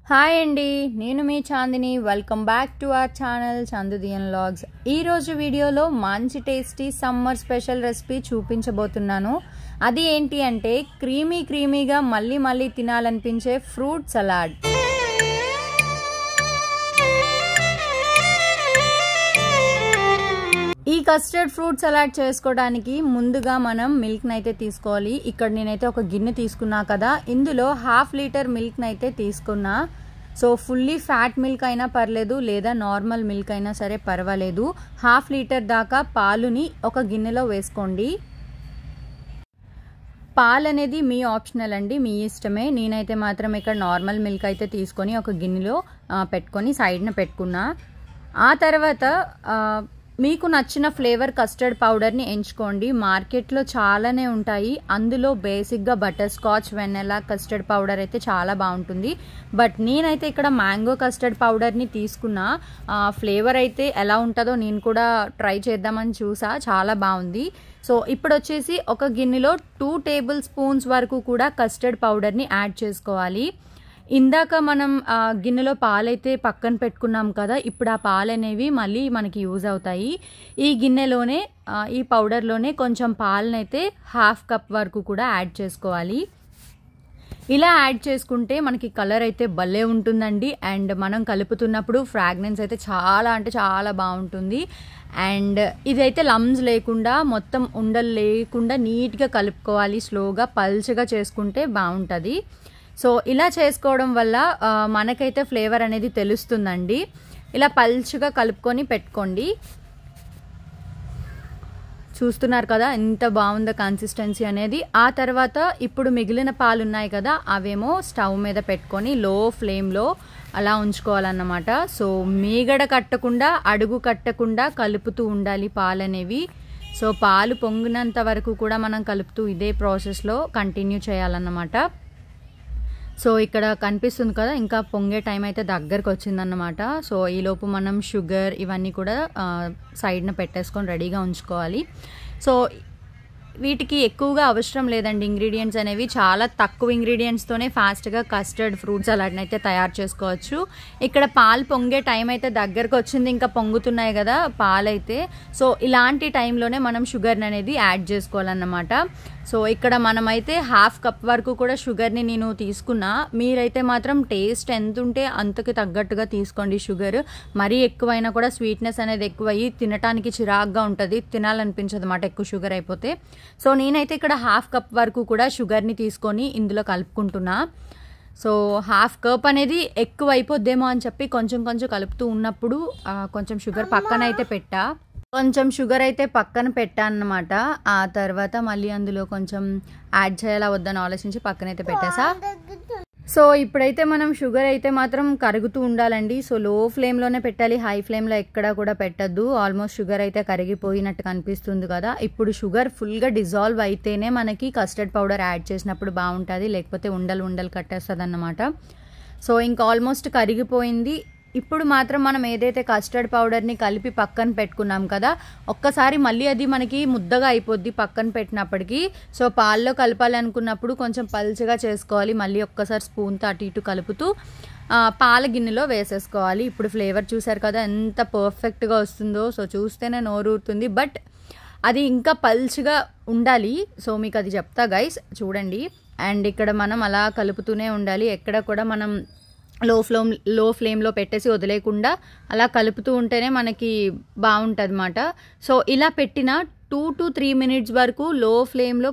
Hi అండి, నేను మీ Chandini. Welcome back to our channel Chandudian vlogs. ఈరోజు వీడియోలో మంచి టేస్టీ సమ్మర్ స్పెషల్ రెసిపీ చూపించబోతున్నాను. అది ఏంటి అంటే క్రీమీగా మళ్ళీ తినాలనిపించే ఫ్రూట్ సలాడ్. ఈ కస్టర్డ్ ఫ్రూట్ సలాడ్ చేసుకోవడానికి ముందుగా మనం మిల్క్ని అయితే తీసుకోవాలి. ఇక్కడ నేనైతే ఒక గిన్నె తీసుకున్నా కదా, ఇందులో 1/2 లీటర్ మిల్క్ని అయితే తీసుకున్నా. సో ఫుల్లీ ఫ్యాట్ మిల్క్ అయినా పర్లేదు, లేదా నార్మల్ మిల్క్ అయినా సరే పర్వాలేదు. 1/2 లీటర్ దాకా పాలుని ఒక గిన్నెలో వేసుకోండి. పాలు అనేది మీ ఆప్షనల్ అండి, మీ ఇష్టమే. నేనైతే మాత్రం ఇక్కడ నార్మల్ మిల్క్ అయితే తీసుకొని ఒక గిన్నెలో పెట్టుకొని సైడ్న పెట్టుకున్నా. ఆ తర్వాత మీకు నచ్చిన ఫ్లేవర్ కస్టర్డ్ పౌడర్ని ఎంచుకోండి. మార్కెట్లో చాలానే ఉంటాయి. అందులో బేసిక్గా బటర్ స్కాచ్, వెన్నెలా కస్టర్డ్ పౌడర్ అయితే చాలా బాగుంటుంది. బట్ నేనైతే ఇక్కడ మ్యాంగో కస్టర్డ్ పౌడర్ని తీసుకున్నా. ఫ్లేవర్ అయితే ఎలా ఉంటుందో నేను కూడా ట్రై చేద్దామని చూసా, చాలా బాగుంది. సో ఇప్పుడు వచ్చేసి ఒక గిన్నెలో 2 టేబుల్ స్పూన్స్ వరకు కూడా కస్టర్డ్ పౌడర్ని యాడ్ చేసుకోవాలి. ఇందాక మనం గిన్నెలో పాలైతే పక్కన పెట్టుకున్నాం కదా, ఇప్పుడు ఆ పాలు అనేవి మళ్ళీ మనకి యూజ్ అవుతాయి. ఈ గిన్నెలోనే ఈ పౌడర్లోనే కొంచెం పాలనైతే 1/2 కప్ వరకు కూడా యాడ్ చేసుకోవాలి. ఇలా యాడ్ చేసుకుంటే మనకి కలర్ అయితే భలే ఉంటుందండి. అండ్ మనం కలుపుతున్నప్పుడు ఫ్రాగ్రెన్స్ అయితే చాలా బాగుంటుంది. అండ్ ఇదైతే లమ్స్ లేకుండా, మొత్తం ఉండలు లేకుండా నీట్గా కలుపుకోవాలి. స్లోగా పల్చగా చేసుకుంటే బాగుంటుంది. సో ఇలా చేసుకోవడం వల్ల మనకైతే ఫ్లేవర్ అనేది తెలుస్తుందండి. ఇలా పల్చగా కలుపుకొని పెట్టుకోండి. చూస్తున్నారు కదా ఎంత బాగుందో కన్సిస్టెన్సీ అనేది. ఆ తర్వాత ఇప్పుడు మిగిలిన పాలు ఉన్నాయి కదా, అవేమో స్టవ్ మీద పెట్టుకొని లో ఫ్లేమ్లో అలా ఉంచుకోవాలన్నమాట. సో మీగడ కట్టకుండా, అడుగు కట్టకుండా కలుపుతూ ఉండాలి పాలు అనేవి. సో పాలు పొంగినంత వరకు కూడా మనం కలుపుతూ ఇదే ప్రాసెస్లో కంటిన్యూ చేయాలన్నమాట. సో ఇక్కడ కనిపిస్తుంది కదా, ఇంకా పొంగే టైం అయితే దగ్గరకు వచ్చిందన్నమాట. సో ఈలోపు మనం షుగర్ ఇవన్నీ కూడా సైడ్న పెట్టేసుకొని రెడీగా ఉంచుకోవాలి. సో వీటికి ఎక్కువగా అవసరం లేదండి ఇంగ్రీడియంట్స్ అనేవి. చాలా తక్కువ ఇంగ్రీడియంట్స్తోనే ఫాస్ట్గా కస్టర్డ్ ఫ్రూట్ సలాడ్ని అయితే తయారు చేసుకోవచ్చు. ఇక్కడ పాలు పొంగే టైం అయితే దగ్గరకు వచ్చింది, ఇంకా పొంగుతున్నాయి కదా పాలైతే. సో ఇలాంటి టైంలోనే మనం షుగర్ని అనేది యాడ్ చేసుకోవాలన్నమాట. సో ఇక్కడ మనమైతే 1/2 కప్ వరకు కూడా షుగర్ని నేను తీసుకున్నా. మీరైతే మాత్రం టేస్ట్ ఎంత ఉంటే అంతకు తగ్గట్టుగా తీసుకోండి షుగర్. మరీ ఎక్కువైనా కూడా స్వీట్నెస్ అనేది ఎక్కువయ్యి తినటానికి చిరాగ్గా ఉంటుంది, తినాలనిపించదు అన్నమాట ఎక్కువ షుగర్ అయిపోతే. సో నేనైతే ఇక్కడ 1/2 కప్ వరకు కూడా షుగర్ని తీసుకొని ఇందులో కలుపుకుంటున్నా. సో 1/2 కప్ అనేది ఎక్కువ అయిపోద్దేమో అని చెప్పి కొంచెం కలుపుతూ ఉన్నప్పుడు కొంచెం షుగర్ పక్కన అయితే పెట్టా. అన్నమాట. ఆ తర్వాత మళ్ళీ అందులో కొంచెం యాడ్ చేయాలా వద్దని ఆలోచించి పక్కనైతే పెట్టేసా. సో ఇప్పుడైతే మనం షుగర్ అయితే మాత్రం కరుగుతూ ఉండాలండి. సో లో ఫ్లేమ్లోనే పెట్టాలి, హై ఫ్లేమ్లో ఎక్కడా కూడా పెట్టద్దు. ఆల్మోస్ట్ షుగర్ అయితే కరిగిపోయినట్టు కనిపిస్తుంది కదా. ఇప్పుడు షుగర్ ఫుల్గా డిజాల్వ్ అయితేనే మనకి కస్టర్డ్ పౌడర్ యాడ్ చేసినప్పుడు బాగుంటుంది, లేకపోతే ఉండలు కట్టేస్తుంది అన్నమాట. సో ఇంకా ఆల్మోస్ట్ కరిగిపోయింది. ఇప్పుడు మాత్రం మనం ఏదైతే కస్టర్డ్ పౌడర్ని కలిపి పక్కన పెట్టుకున్నాం కదా, ఒక్కసారి మళ్ళీ అది మనకి ముద్దగా అయిపోద్ది పక్కన పెట్టినప్పటికీ. సో పాల్లో కలపాలి అనుకున్నప్పుడు కొంచెం పల్చగా చేసుకోవాలి. మళ్ళీ ఒక్కసారి స్పూన్తో అటు ఇటు కలుపుతూ పాల గిన్నెలో వేసేసుకోవాలి. ఇప్పుడు ఫ్లేవర్ చూసారు కదా ఎంత పర్ఫెక్ట్గా వస్తుందో. సో చూస్తేనే నోరూరుతుంది, బట్ అది ఇంకా పల్చగా ఉండాలి. సో మీకు అది చెప్తా గైస్, చూడండి. అండ్ ఇక్కడ మనం అలా కలుపుతూనే ఉండాలి. ఎక్కడ కూడా మనం లో ఫ్లేమ్లో పెట్టేసి వదిలేకుండా అలా కలుపుతూ ఉంటేనే మనకి బాగుంటుంది అన్నమాట. సో ఇలా పెట్టిన 2 to 3 minutes వరకు లో ఫ్లేమ్లో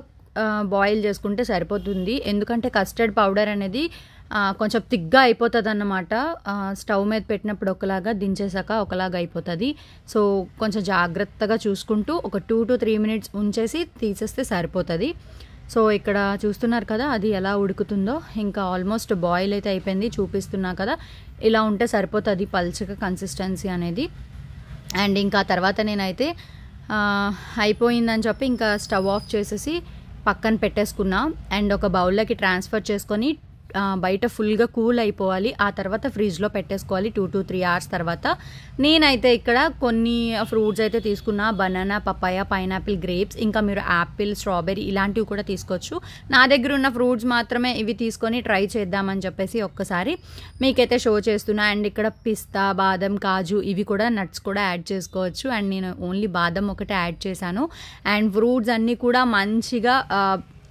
బాయిల్ చేసుకుంటే సరిపోతుంది. ఎందుకంటే కస్టర్డ్ పౌడర్ అనేది కొంచెం థిక్గా అయిపోతుంది అన్నమాట. స్టవ్ మీద పెట్టినప్పుడు ఒకలాగా, దించేసాక ఒకలాగా అయిపోతుంది. సో కొంచెం జాగ్రత్తగా చూసుకుంటూ ఒక 2 to 3 minutes ఉంచేసి తీసేస్తే సరిపోతుంది. సో ఇక్కడ చూస్తున్నారు కదా అది ఎలా ఉడుకుతుందో. ఇంకా ఆల్మోస్ట్ బాయిల్ అయితే అయిపోయింది, చూపిస్తున్నా కదా. ఇలా ఉంటే సరిపోతుంది పల్చగా కన్సిస్టెన్సీ అనేది. అండ్ ఇంకా తర్వాత నేనైతే అయిపోయిందని చెప్పి ఇంకా స్టవ్ ఆఫ్ చేసేసి పక్కన పెట్టేసుకున్నా. అండ్ ఒక బౌల్లోకి ట్రాన్స్ఫర్ చేసుకొని బయట ఫుల్గా కూల్ అయిపోవాలి. ఆ తర్వాత ఫ్రిడ్జ్లో పెట్టేసుకోవాలి 2 to 3 hours తర్వాత. నేనైతే ఇక్కడ కొన్ని ఫ్రూట్స్ అయితే తీసుకున్నా, బనానా, పపాయ, పైనాపిల్, గ్రేప్స్, ఇంకా మీరు యాపిల్, స్ట్రాబెర్రీ ఇలాంటివి కూడా తీసుకోవచ్చు. నా దగ్గర ఉన్న ఫ్రూట్స్ మాత్రమే ఇవి తీసుకొని ట్రై చేద్దామని చెప్పేసి ఒక్కసారి మీకైతే షో చేస్తున్నా. అండ్ ఇక్కడ పిస్తా, బాదం, కాజు ఇవి కూడా నట్స్ కూడా యాడ్ చేసుకోవచ్చు. అండ్ నేను ఓన్లీ బాదం ఒకటే యాడ్ చేశాను. అండ్ ఫ్రూట్స్ అన్నీ కూడా మంచిగా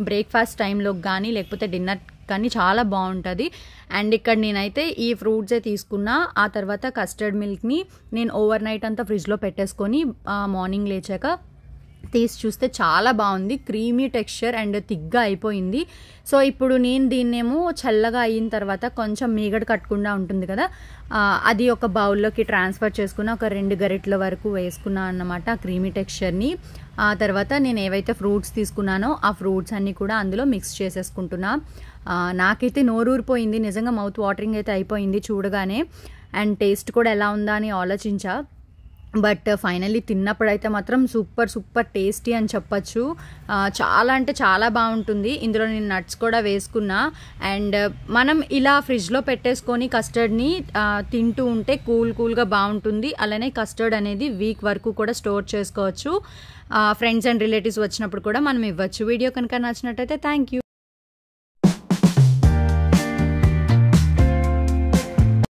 బ్రేక్ఫాస్ట్ టైంలోకి కానీ లేకపోతే డిన్నర్ కానీ చాలా బాగుంటుంది. అండ్ ఇక్కడ నేనైతే ఈ ఫ్రూట్సే తీసుకున్నా. ఆ తర్వాత కస్టర్డ్ మిల్క్ని నేను ఓవర్ నైట్ అంతా ఫ్రిడ్జ్లో పెట్టేసుకొని మార్నింగ్ లేచాక తీసి చూస్తే చాలా బాగుంది, క్రీమీ టెక్స్చర్ అండ్ థిక్గా అయిపోయింది. సో ఇప్పుడు నేను దీన్నేమో చల్లగా అయిన తర్వాత కొంచెం మీగడ కట్టకుండా ఉంటుంది కదా, అది ఒక బౌల్లోకి ట్రాన్స్ఫర్ చేసుకున్న, ఒక 2 గరిటెల వరకు వేసుకున్నా అన్నమాట క్రీమీ టెక్స్చర్ని. ఆ తర్వాత నేను ఏవైతే ఫ్రూట్స్ తీసుకున్నానో ఆ ఫ్రూట్స్ అన్నీ కూడా అందులో మిక్స్ చేసేసుకుంటున్నా. నాకైతే నోరూరిపోయింది, నిజంగా మౌత్ వాటరింగ్ అయితే అయిపోయింది చూడగానే. అండ్ టేస్ట్ కూడా ఎలా ఉందా అని ఆలోచించా. బట్ ఫైనల్లీ తిన్నప్పుడైతే మాత్రం సూపర్ టేస్టీ అని చెప్పచ్చు. చాలా అంటే చాలా బాగుంటుంది. ఇందులో నేను నట్స్ కూడా వేసుకున్నా. అండ్ మనం ఇలా ఫ్రిడ్జ్లో పెట్టేసుకొని కస్టర్డ్ని తింటూ ఉంటే కూల్గా బాగుంటుంది. అలానే కస్టర్డ్ అనేది వీక్ వరకు కూడా స్టోర్ చేసుకోవచ్చు. ఫ్రెండ్స్ అండ్ రిలేటివ్స్ వచ్చినప్పుడు కూడా మనం ఇవ్వచ్చు. వీడియో కనుక నచ్చినట్టయితే థ్యాంక్ యూ.